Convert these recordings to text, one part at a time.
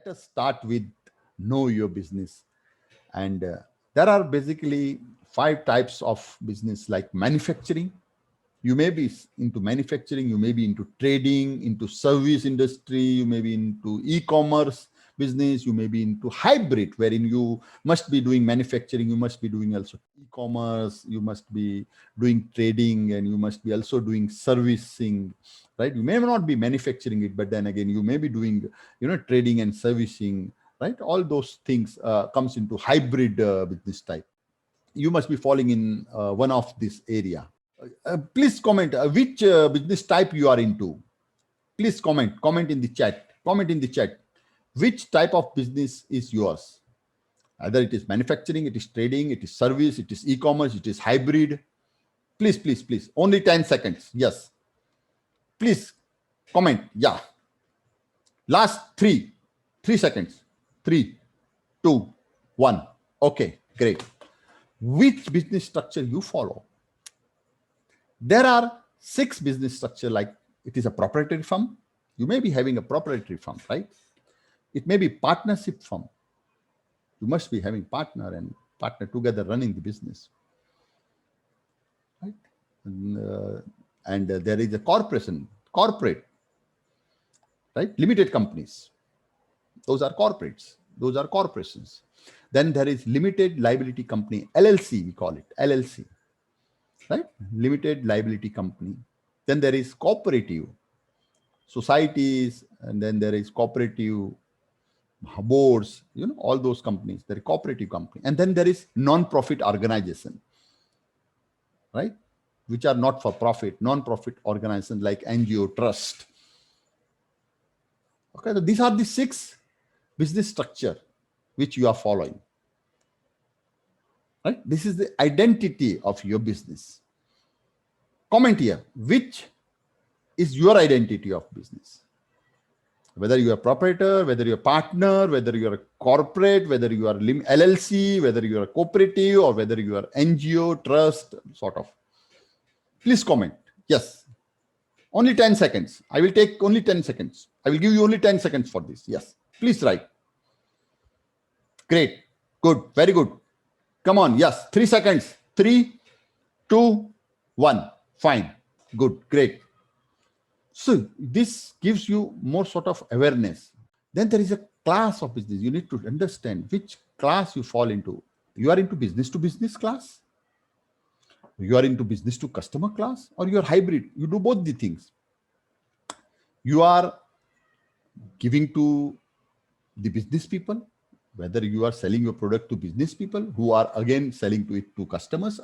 us start with know your business. And there are basically five types of business, like manufacturing. You may be into manufacturing, you may be into trading, into service industry, you may be into e-commerce business, you may be into hybrid, wherein you must be doing manufacturing, you must be doing also e-commerce, you must be doing trading, and you must be also doing servicing, right? You may not be manufacturing it, but then again you may be doing, trading and servicing, right? All those things comes into hybrid business type. You must be falling in one of this area. Please comment which business type you are into. Please comment in the chat. Comment in the chat. Which type of business is yours? Either it is manufacturing, it is trading, it is service, it is e-commerce, it is hybrid. Please, please, please. Only 10 seconds. Yes. Please comment. Yeah. Last 3 seconds. 3, 2, 1. Okay, great. Which business structure you follow? There are 6 business structure, like it is a proprietary firm. You may be having a proprietary firm, right? It may be partnership firm. You must be having partner and partner together running the business, right? And there is a corporate, right? Limited companies. Those are corporates. Those are corporations. Then there is limited liability company, LLC, we call it LLC. Right? Limited liability company. Then there is cooperative societies, and then there is cooperative boards, all those companies. There is cooperative company. And then there is non-profit organization, right? Which are not for profit, non-profit organizations like NGO, trust. Okay, so these are the 6 business structure which you are following. Right? This is the identity of your business. Comment here, which is your identity of business? Whether you are proprietor, whether you are partner, whether you are a corporate, whether you are LLC, whether you are a cooperative, or whether you are NGO, trust, sort of. Please comment. Yes. Only 10 seconds. I will take only 10 seconds. I will give you only 10 seconds for this. Yes. Please write. Great. Good. Very good. Come on. Yes. 3 seconds. 3, 2, 1. Fine. Good. Great. So this gives you more sort of awareness. Then there is a class of business. You need to understand which class you fall into. You are into business to business class, you are into business to customer class, or you are hybrid. You do both the things. You are giving to the business people, whether you are selling your product to business people who are again selling to it to customers,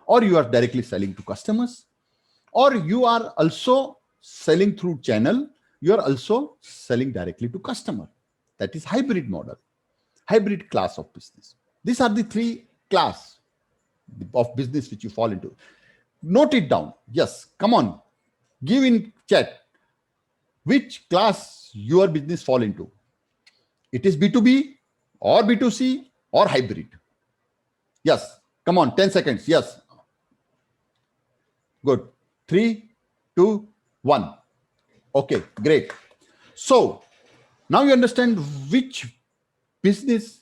or you are directly selling to customers, or you are also selling through channel, you are also selling directly to customer. That is hybrid model, hybrid class of business. These are the 3 class of business which you fall into. Note it down. Yes, come on, give in chat which class your business fall into. It is B2B or B2C or hybrid. Yes, come on, 10 seconds. Yes, good. 3, 2, 1. Okay, great. So now you understand which business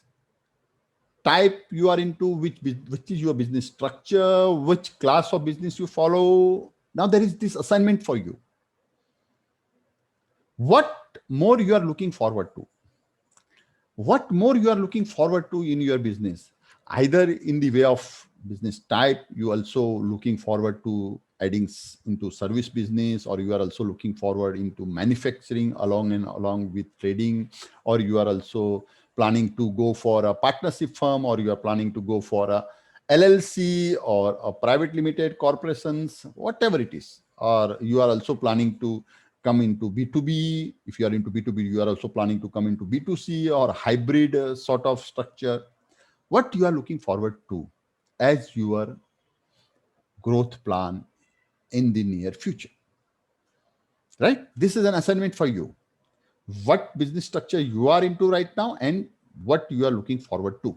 type you are into, which is your business structure, which class of business you follow. Now there is this assignment for you. What more you are looking forward to? What more you are looking forward to in your business? Either in the way of business type, you also looking forward to adding into service business, or you are also looking forward into manufacturing along with trading, or you are also planning to go for a partnership firm, or you are planning to go for a LLC or a private limited corporations, whatever it is, or you are also planning to come into B2B. If you are into B2B, you are also planning to come into B2C or hybrid sort of structure. What you are looking forward to as your growth plan in the near future, right? This is an assignment for you. What business structure you are into right now and what you are looking forward to.